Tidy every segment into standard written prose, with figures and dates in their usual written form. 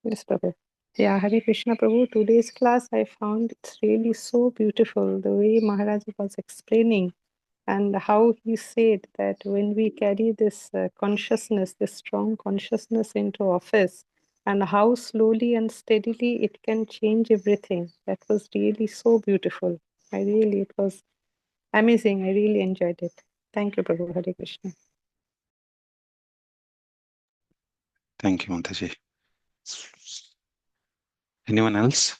Yes, Prabhu. Yeah, Hare Krishna, Prabhu. Today's class I found it's really so beautiful the way Maharaj was explaining and how he said that when we carry this consciousness, this strong consciousness into office, and how slowly and steadily it can change everything. That was really so beautiful. It was amazing. I really enjoyed it. Thank you, Prabhu. Hare Krishna. Thank you, Mataji. Anyone else?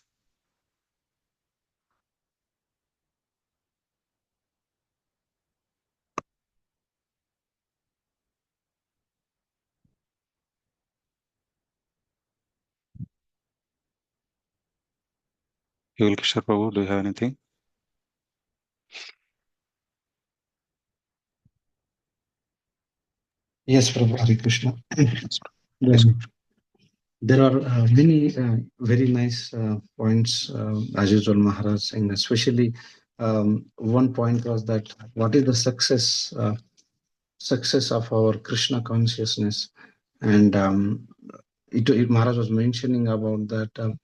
Yul Kishore Prabhu, do you have anything? Yes, Prabhu, Hare Krishna. Yes. There are many very nice points, as usual, Maharaj saying, especially one point was that what is the success of our Krishna consciousness? And Maharaj was mentioning about that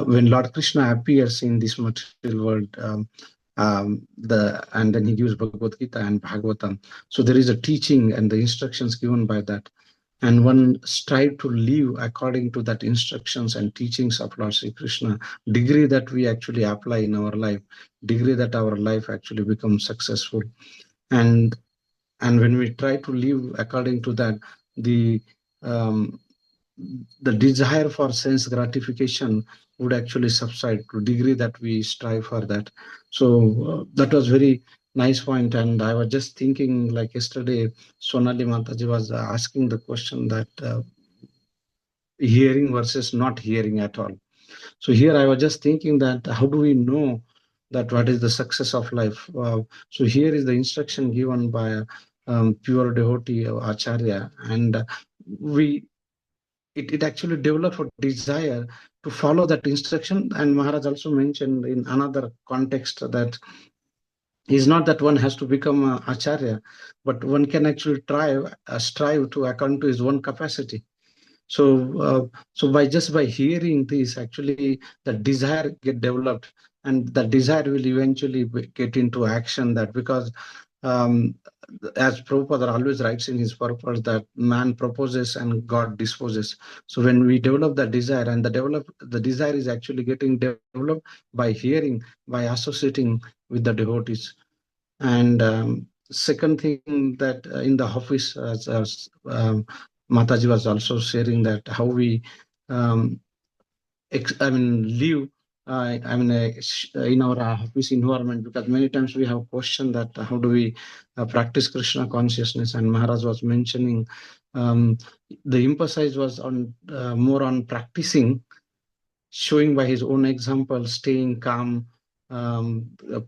when Lord Krishna appears in this material world, and then he gives Bhagavad Gita and Bhagavatam. So there is a teaching and the instructions given by that. And one strive to live according to that instructions and teachings of Lord Sri Krishna, degree that we actually apply in our life, degree that our life actually becomes successful. And when we try to live according to that, um, the desire for sense gratification would actually subside to degree that we strive for that. So that was very nice point. And I was just thinking, like yesterday, Sonali Mataji was asking the question that hearing versus not hearing at all. So here I was just thinking that how do we know that what is the success of life? So here is the instruction given by pure devotee Acharya, and we it actually developed a desire to follow that instruction. And Maharaj also mentioned in another context that it's not that one has to become a acharya, but one can actually strive to according to his own capacity. So by hearing this, actually the desire get developed, and the desire will eventually get into action. That because um, as Prabhupada always writes in his purpose, that man proposes and God disposes. So when we develop the desire, and the desire is actually getting developed by hearing, by associating with the devotees. And second thing that in the office, as Mataji was also sharing, that how we live in our office environment, because many times we have questioned that how do we practice Krishna consciousness. And Maharaj was mentioning the emphasis was on more on practicing, showing by his own example, staying calm,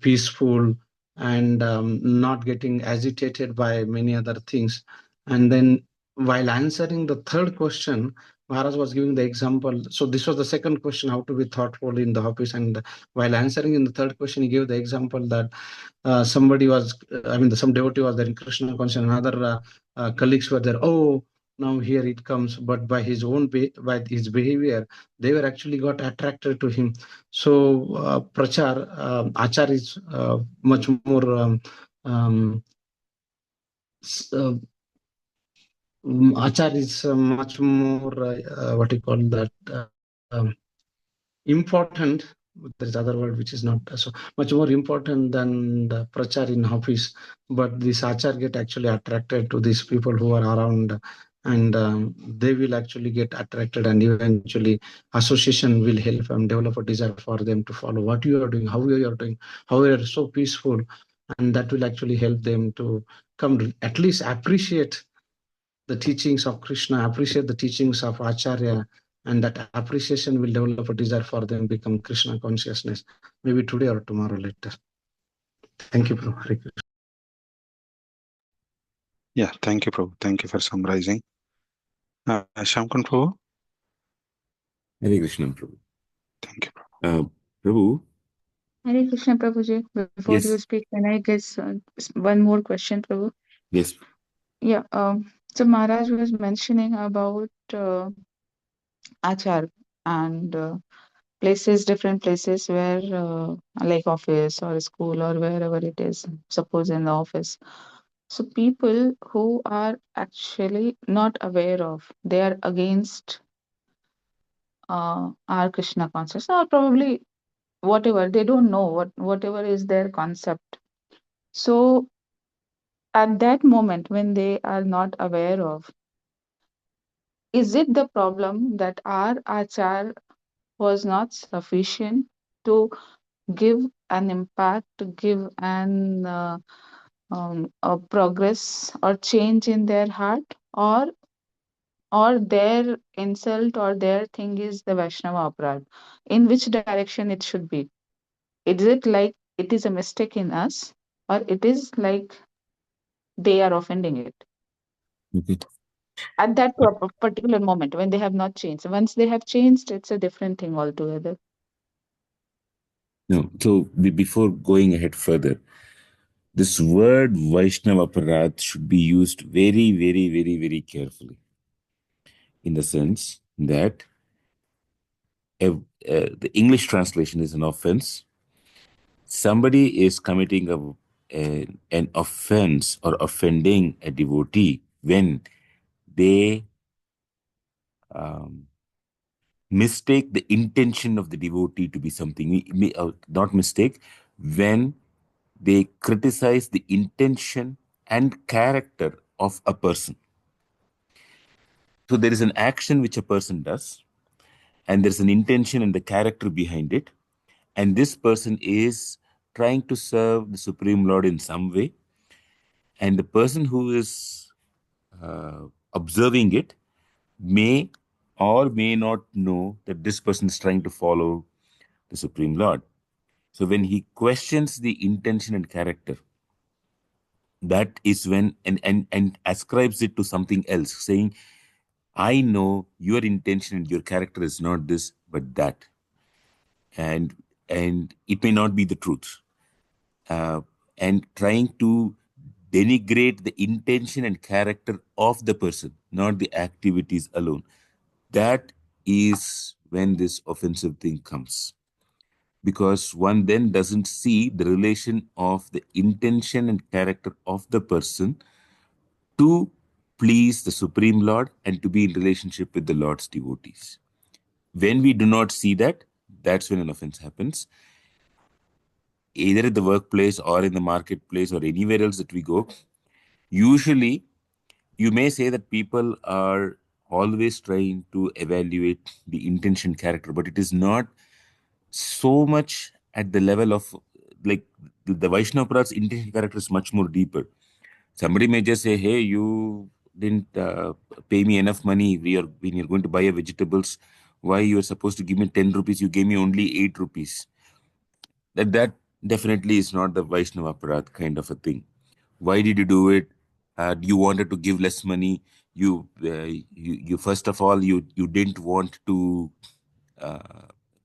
peaceful, and not getting agitated by many other things. And then while answering the third question, Maharaj was giving the example. So this was the second question, how to be thoughtful in the office. And while answering in the third question, he gave the example that some devotee was there in Krishna consciousness, and other colleagues were there. Oh, now here it comes. But by his by his behavior, they were actually got attracted to him. So Achar is much more Achar is much more what you call that important. There is other word which is not so much more important than the prachar in office. But this achar get actually attracted to these people who are around, and they will actually get attracted, and eventually association will help and develop a desire for them to follow what you are doing, how you are doing, how you are so peaceful, and that will actually help them to come to at least appreciate the teachings of Krishna, appreciate the teachings of Acharya, and that appreciation will develop a desire for them become Krishna consciousness, maybe today or tomorrow later. Thank you, Prabhu. Hare Krishna. Yeah, thank you, Prabhu. Thank you for summarizing. Shamkun Prabhu. Hare Krishna, Prabhu. Thank you, Prabhu. Prabhu. Hare Krishna, Prabhuji. Before Yes. you speak, can I guess one more question, Prabhu? Yes. Yeah. So Maharaj was mentioning about achar and places, different places where, like office or school or wherever it is, suppose in the office. So people who are actually not aware of, they are against our Krishna consciousness, or probably whatever, they don't know whatever is their concept. So at that moment when they are not aware of, is it the problem that our achar was not sufficient to give an impact, to give an a progress or change in their heart, or their insult or their thing is the Vaishnava aparad? In which direction it should be? Is it like it is a mistake in us, or it is like they are offending it Okay. at that particular moment when they have not changed? Once they have changed, it's a different thing altogether. No, so before going ahead further, this word Vaishnava Aparadh should be used very, very, very, very carefully, in the sense that the English translation is an offense. Somebody is committing an offense or offending a devotee when they mistake the intention of the devotee to be something, not mistake, when they criticize the intention and character of a person. So there is an action which a person does, and there's an intention and the character behind it, and this person is trying to serve the Supreme Lord in some way, and the person who is observing it may or may not know that this person is trying to follow the Supreme Lord. So when he questions the intention and character, that is when, and ascribes it to something else, saying, I know your intention and your character is not this, but that. And it may not be the truth. And trying to denigrate the intention and character of the person, not the activities alone. That is when this offensive thing comes. Because one then doesn't see the relation of the intention and character of the person to please the Supreme Lord and to be in relationship with the Lord's devotees. When we do not see that, that's when an offense happens. Either at the workplace or in the marketplace or anywhere else that we go, usually you may say that people are always trying to evaluate the intention character, but it is not so much at the level of, like, the Vaishnava Parad's intention character is much more deeper. Somebody may just say, hey, you didn't pay me enough money when you're going to buy a vegetables. Why you are supposed to give me 10 rupees? You gave me only 8 rupees. That definitely is not the Vaishnava Aparadh kind of a thing. Why did you do it? You wanted to give less money. You first of all, you didn't want to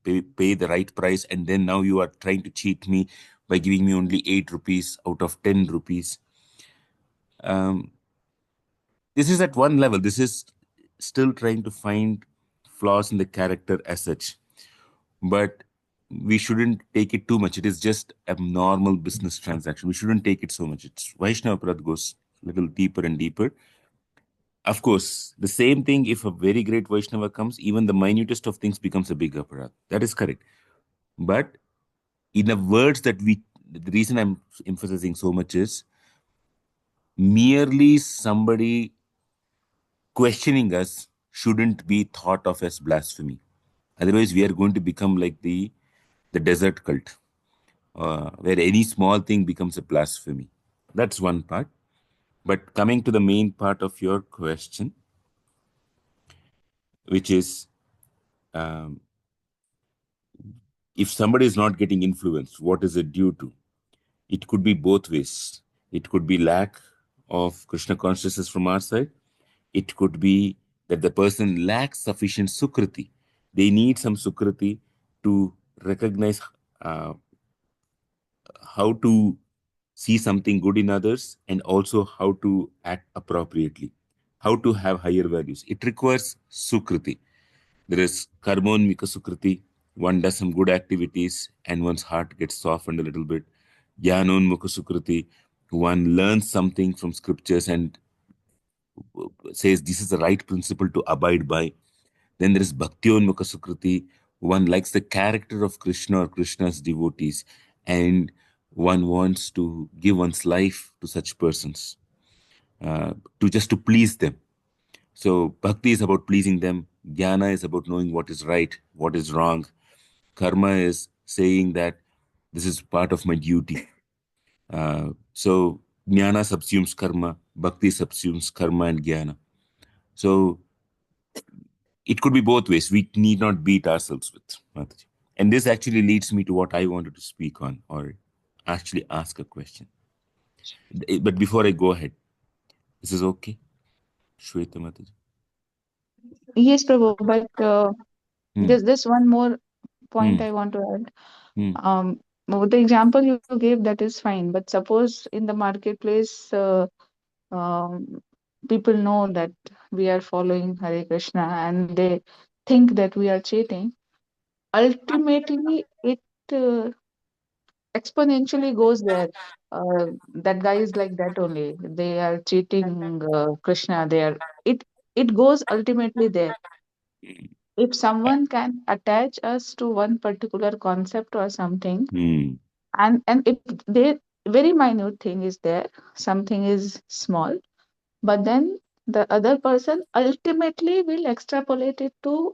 pay the right price, and then now you are trying to cheat me by giving me only 8 rupees out of 10 rupees. This is at one level. This is still trying to find flaws in the character as such. But we shouldn't take it too much. It is just a normal business transaction. We shouldn't take it so much. It's Vaishnava Aparadh goes a little deeper and deeper. Of course, the same thing, if a very great Vaishnava comes, even the minutest of things becomes a big Aparadh. That is correct. But in the words that the reason I'm emphasizing so much is merely somebody questioning us shouldn't be thought of as blasphemy. Otherwise, we are going to become like the desert cult, where any small thing becomes a blasphemy. That's one part. But coming to the main part of your question, which is, if somebody is not getting influenced, what is it due to? It could be both ways. It could be lack of Krishna consciousness from our side. It could be that the person lacks sufficient sukriti. They need some sukriti to recognize how to see something good in others, and also how to act appropriately, how to have higher values. It requires sukriti. There is karmonmika sukriti. One does some good activities and one's heart gets softened a little bit. Jnanonmukha sukriti. One learns something from scriptures and says this is the right principle to abide by. Then there is bhaktyonmukha sukriti. One likes the character of Krishna or Krishna's devotees, and one wants to give one's life to such persons, to please them. So bhakti is about pleasing them. Jnana is about knowing what is right, what is wrong. Karma is saying that this is part of my duty. So jnana subsumes karma, bhakti subsumes karma and jnana. So it could be both ways. We need not beat ourselves with Mataji. And this actually leads me to what I wanted to speak on, or actually ask a question. But before I go ahead, this is okay, Shweta Mataji? Yes, Prabhu, but Hmm. there's one more point Hmm. I want to add. Hmm. The example you gave, that is fine, but suppose in the marketplace, um, people know that we are following Hare Krishna and they think that we are cheating. Ultimately, it uh, exponentially goes there. That guy is like that only. They are cheating Krishna. It goes ultimately there. If someone can attach us to one particular concept or something, Hmm. and if they very minute thing is there, something is small, but then the other person ultimately will extrapolate it to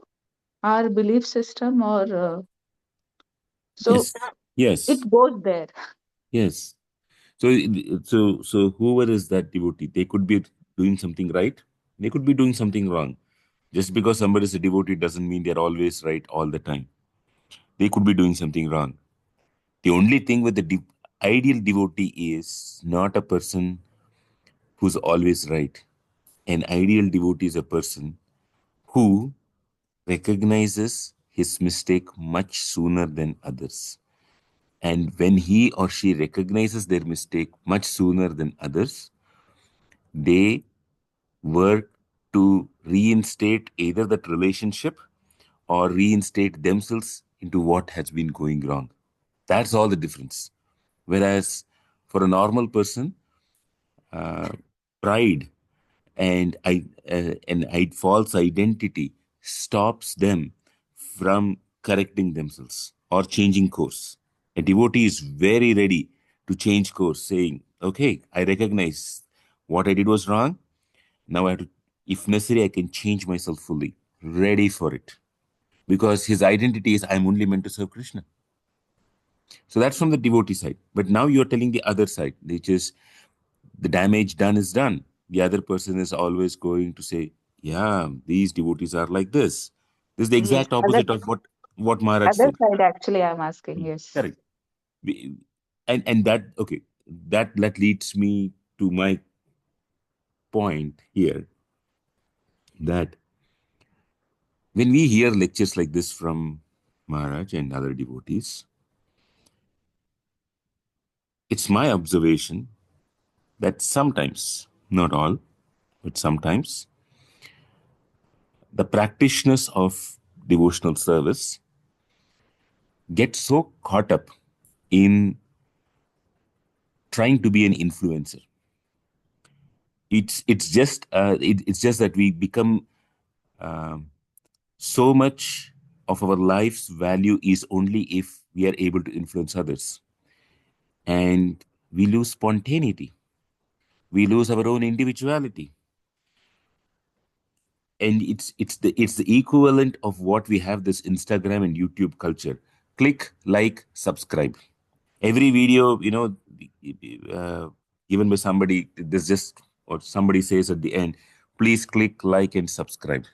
our belief system, or so Yes. Yes. it goes there. Yes. So whoever is that devotee, they could be doing something right. They could be doing something wrong. Just because somebody is a devotee doesn't mean they're always right all the time. They could be doing something wrong. The only thing with the ideal devotee is not a person who's always right. An ideal devotee is a person who recognizes his mistake much sooner than others. And when he or she recognizes their mistake much sooner than others, they work to reinstate either that relationship or reinstate themselves into what has been going wrong. That's all the difference. Whereas for a normal person, uh, pride and false identity stops them from correcting themselves or changing course. A devotee is very ready to change course, saying, "Okay, I recognize what I did was wrong. Now I have to, if necessary, I can change myself fully." Ready for it, because his identity is I'm only meant to serve Krishna. So that's from the devotee side. But now you're telling the other side, which is the damage done is done. The other person is always going to say, yeah, these devotees are like this. This is the Yes, exact opposite of what Maharaj other said. side actually I'm asking. Yes. Correct. And that, okay, that leads me to my point here, that when we hear lectures like this from Maharaj and other devotees, it's my observation that sometimes, not all, but sometimes, the practitioners of devotional service get so caught up in trying to be an influencer. It's just that we become, um, so much of our life's value is only if we are able to influence others, and we lose spontaneity. We lose our own individuality, and it's the equivalent of what we have this Instagram and YouTube culture. Click, like, subscribe. Every video, uh, given by somebody, there's just, or somebody says at the end, please click, like, and subscribe.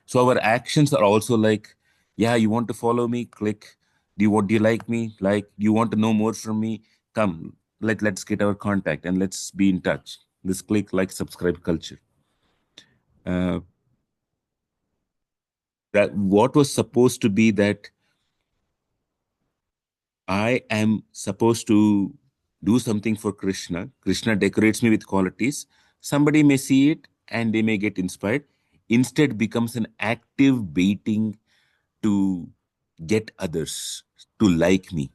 So our actions are also like, yeah, you want to follow me? Click. Do you like me? Like, do you want to know more from me? Come, let's get our contact and let's be in touch. This click, like, subscribe culture. Uh, that what was supposed to be that I am supposed to do something for Krishna. Krishna decorates me with qualities. Somebody may see it and they may get inspired. instead becomes an active baiting to get others to like me,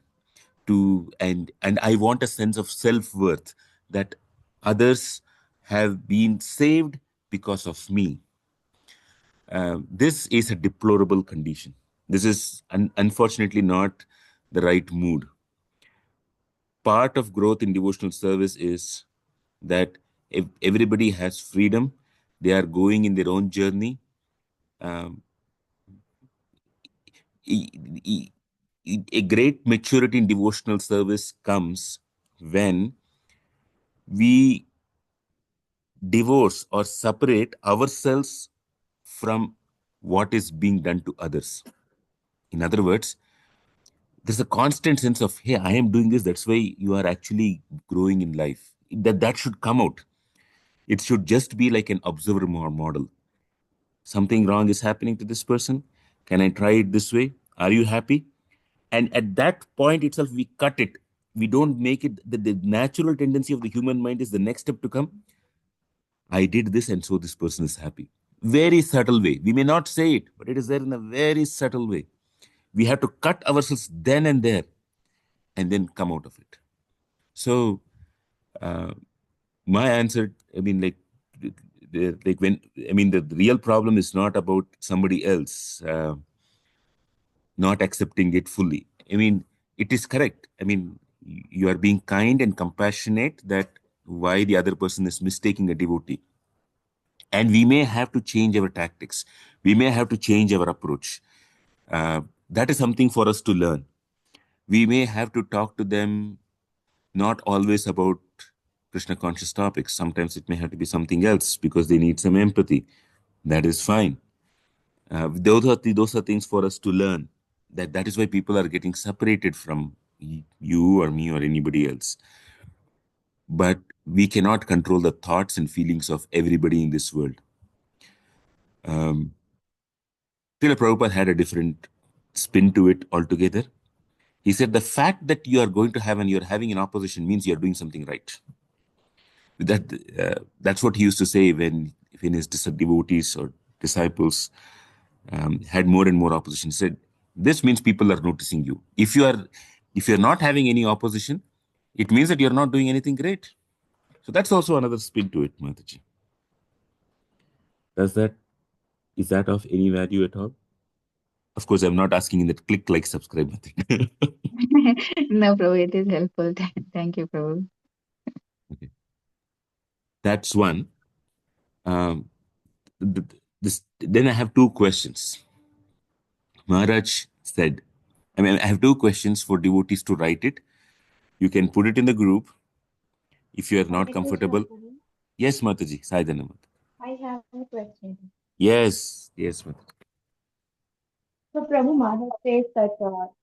and I want a sense of self-worth that others have been saved because of me. This is a deplorable condition. This is unfortunately not the right mood. Part of growth in devotional service is that if everybody has freedom, they are going in their own journey. Um, a great maturity in devotional service comes when we divorce or separate ourselves from what is being done to others. In other words, there's a constant sense of, hey, I am doing this, that's why you are actually growing in life. That should come out. It should just be like an observer model. Something wrong is happening to this person. Can I try it this way? Are you happy? And at that point itself, we cut it. We don't make it. The natural tendency of the human mind is the next step to come. I did this, and so this person is happy. Very subtle way. We may not say it, but it is there in a very subtle way. We have to cut ourselves then and there, and then come out of it. So, my answer, I mean, the real problem is not about somebody else not accepting it fully. I mean, it is correct. I mean, you are being kind and compassionate that why the other person is mistaking a devotee. And we may have to change our tactics. We may have to change our approach. That is something for us to learn. We may have to talk to them not always about Krishna conscious topics. Sometimes it may have to be something else because they need some empathy. That is fine. Those are things for us to learn. That is why people are getting separated from you or me or anybody else. But we cannot control the thoughts and feelings of everybody in this world. Srila Prabhupada had a different spin to it altogether. He said the fact that you are going to have and you're having an opposition means you're doing something right. That's what he used to say when his devotees or disciples had more and more opposition. He said, this means people are noticing you. If you're not having any opposition, it means that you're not doing anything great. So that's also another spin to it, Mataji. Is that of any value at all? Of course, I'm not asking in that click, like, subscribe. No, Prabhu, it is helpful. Thank you, Prabhu. Okay. That's one. Then I have two questions. Maharaj said, I have two questions for devotees to write it. You can put it in the group if you are not comfortable. Yes, Mataji, Saidana Mata. I have a question. Yes, Mataji. So Prabhu Maharaj says that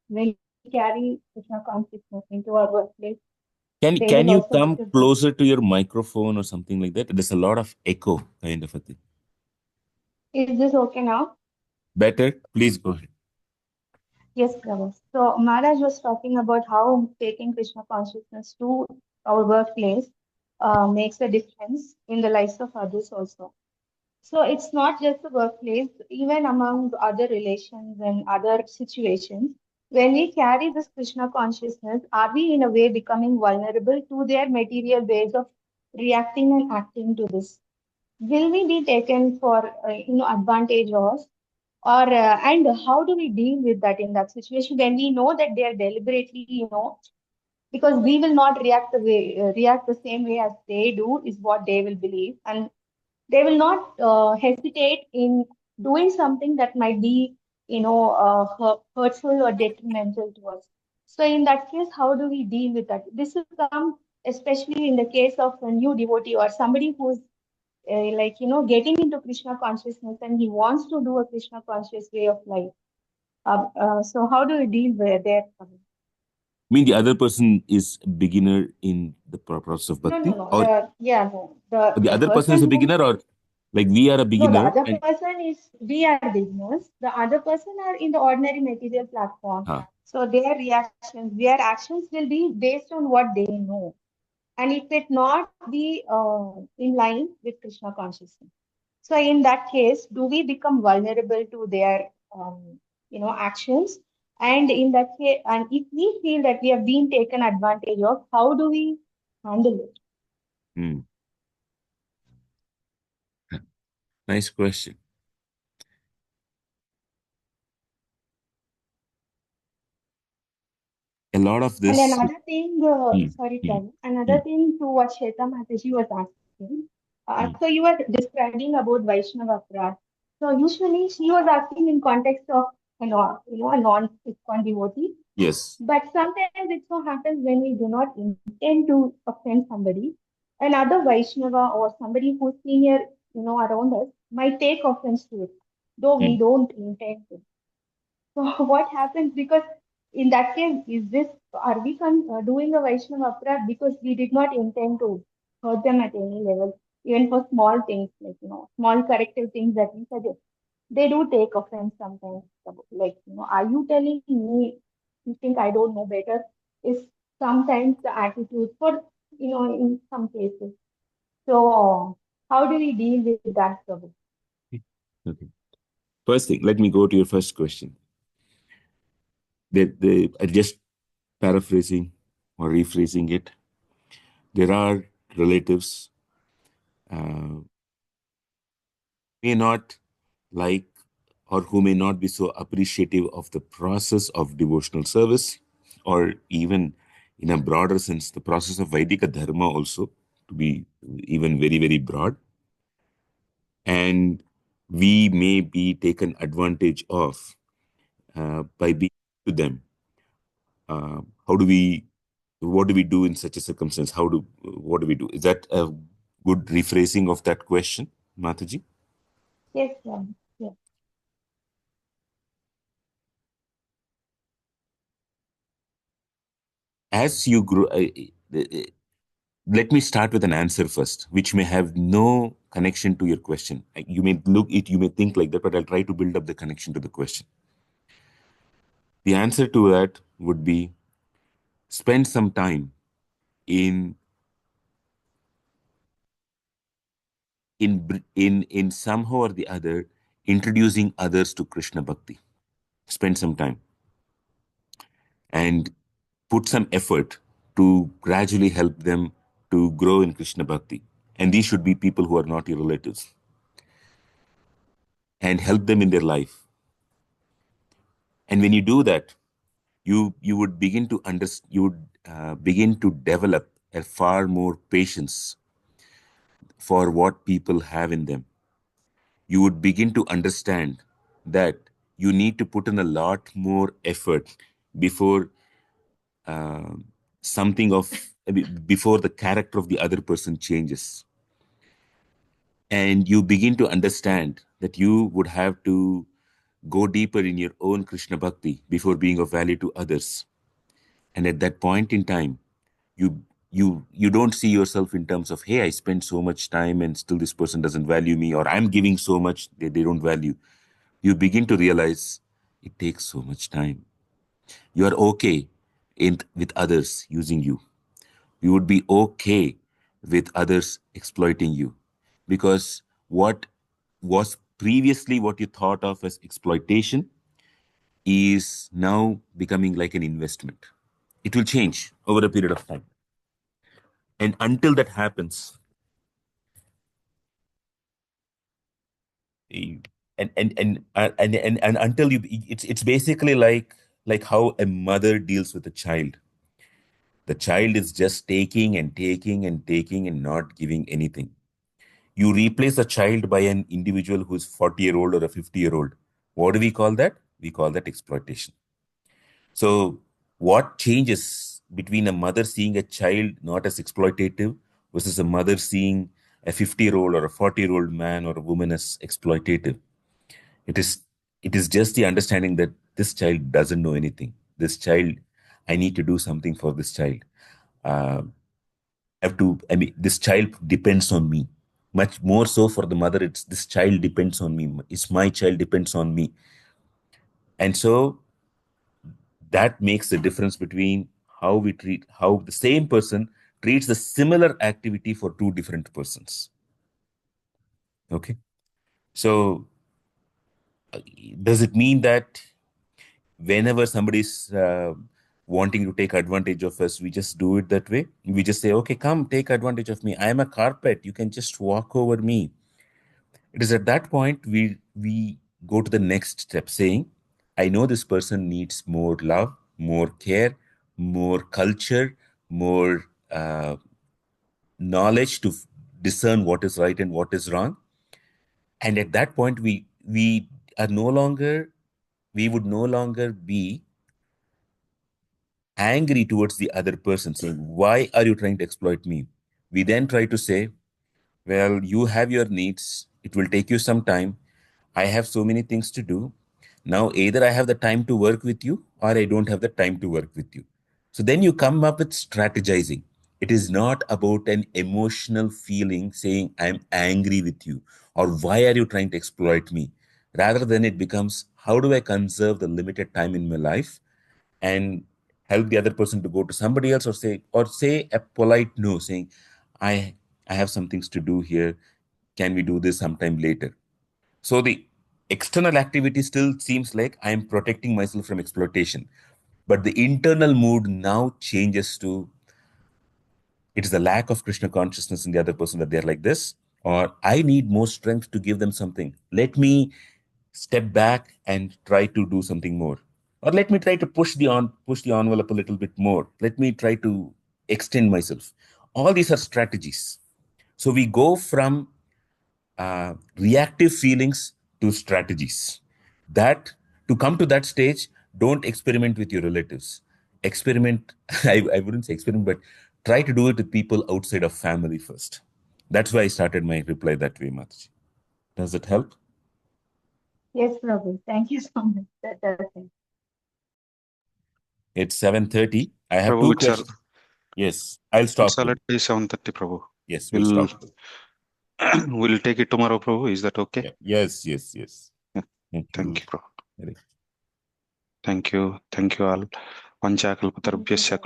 when we carry Krishna consciousness into our workplace, Can you come closer to your microphone or something like that? There's a lot of echo kind of a thing. Is this okay now? Better? Please go ahead. Yes, Prabhu. So Maharaj was talking about how taking Krishna consciousness to our workplace makes a difference in the lives of others also. So it's not just the workplace, even among other relations and other situations. When we carry this Krishna consciousness, are we in a way becoming vulnerable to their material ways of reacting and acting to this? Will we be taken for advantage of, or and how do we deal with that in that situation when we know that they are deliberately, because we will not react the same way as they do is what they will believe, and they will not hesitate in doing something that might be hurtful or detrimental to us. So in that case, how do we deal with that? This will come especially in the case of a new devotee or somebody who's getting into Krishna consciousness and he wants to do a Krishna conscious way of life. So how do we deal with that? I mean, the other person is a beginner in the process of bhakti? No. Or the other person is a beginner, or like we are a beginner? No, the other person is, we are beginners. The other person are in the ordinary material platform. So their reactions, their actions will be based on what they know. And it will not be in line with Krishna consciousness. So in that case, do we become vulnerable to their actions? And in that case, and if we feel that we have been taken advantage of, how do we handle it? Hmm. Nice question. A lot of And this. another thing, Hmm. sorry, Hmm. Praveen, another thing to what Shweta Mataji was asking. Hmm. So you were describing about Vaishnava Aparadh. So usually she was asking in context of a non-ISKCON devotee. Yes. But sometimes it so happens when we do not intend to offend somebody, another Vaishnava or somebody who's senior, around us might take offense to it, though Hmm. we don't intend to. So what happens? Because in that case, are we doing a Vaishnava Aparadh because we did not intend to hurt them at any level, even for small things like, small corrective things that we suggest. They do take offense sometimes. Like, are you telling me you think I don't know better? Is sometimes the attitude for, in some cases. So how do we deal with that trouble? Okay. First thing, let me go to your first question. Just paraphrasing or rephrasing it. There are relatives may not like or who may not be so appreciative of the process of devotional service, or even in a broader sense, the process of Vaidika Dharma also, to be even very, very broad. And we may be taken advantage of by being to them. How do we, what do we do in such a circumstance? What do we do? Is that a good rephrasing of that question, Mataji? Yes, yes. As you grow, let me start with an answer first, which may have no connection to your question. You may you may think like that, but I'll try to build up the connection to the question. The answer to that would be spend some time in in somehow or the other introducing others to Krishna Bhakti. Spend some time and put some effort to gradually help them to grow in Krishna Bhakti. And these should be people who are not your relatives. And help them in their life. And when you do that, you would begin to begin to develop a far more patience for what people have in them. You would begin to understand that you need to put in a lot more effort before uh, something of before the character of the other person changes, and you begin to understand that you would have to go deeper in your own Krishna Bhakti before being of value to others. And at that point in time, you don't see yourself in terms of, hey, I spent so much time and still this person doesn't value me, or I'm giving so much they don't value. You begin to realize it takes so much time. You are okay with others using you. You would be okay with others exploiting you, because what was previously what you thought of as exploitation is now becoming like an investment. It will change over a period of time. And until that happens, and until you, it's basically like how a mother deals with a child. The child is just taking and taking and taking and not giving anything. You replace a child by an individual who's 40-year-old or a 50-year-old. What do we call that? We call that exploitation. So, what changes between a mother seeing a child not as exploitative versus a mother seeing a 50-year-old or a 40-year-old man or a woman as exploitative? It is it is just the understanding that this child doesn't know anything. This child, I need to do something for this child. Uh, I mean, this child depends on me. Much more so for the mother, it's this child depends on me. It's my child depends on me. And so that makes the difference between how the same person treats the similar activity for two different persons. Okay. So, does it mean that whenever somebody's wanting to take advantage of us, we just do it that way? We just say, okay, come take advantage of me. I am a carpet. You can just walk over me. It is at that point we go to the next step, saying, I know this person needs more love, more care, more culture, more knowledge to discern what is right and what is wrong. And at that point, we would no longer be angry towards the other person, saying, why are you trying to exploit me? We then try to say, well, you have your needs. It will take you some time. I have so many things to do. Now, either I have the time to work with you or I don't have the time to work with you. So then you come up with strategizing. It is not about an emotional feeling saying, I'm angry with you or why are you trying to exploit me? Rather than it becomes, how do I conserve the limited time in my life and help the other person to go to somebody else, or say a polite no, saying, I have some things to do here. Can we do this sometime later? So the external activity still seems like I am protecting myself from exploitation. But the internal mood now changes to, it is the lack of Krishna consciousness in the other person that they're like this, or I need more strength to give them something. Let me step back and try to do something more. Or let me try to push the envelope a little bit more. Let me try to extend myself. All these are strategies. So we go from reactive feelings to strategies. That to come to that stage, don't experiment with your relatives. Experiment, I wouldn't say experiment, but try to do it with people outside of family first. That's why I started my reply that way, Mataji. Does it help? Yes, Prabhu. Thank you so much. That does it. It's 7:30. I have Prabhu, two it's all, questions. Yes, I'll stop. it's already 7:30, Prabhu. Yes, we'll stop. We'll take it tomorrow, Prabhu. Is that okay? Yeah. Yes. Yeah. Thank you, Prabhu. Very- Thank you all. Vanchakalpatarubhyasya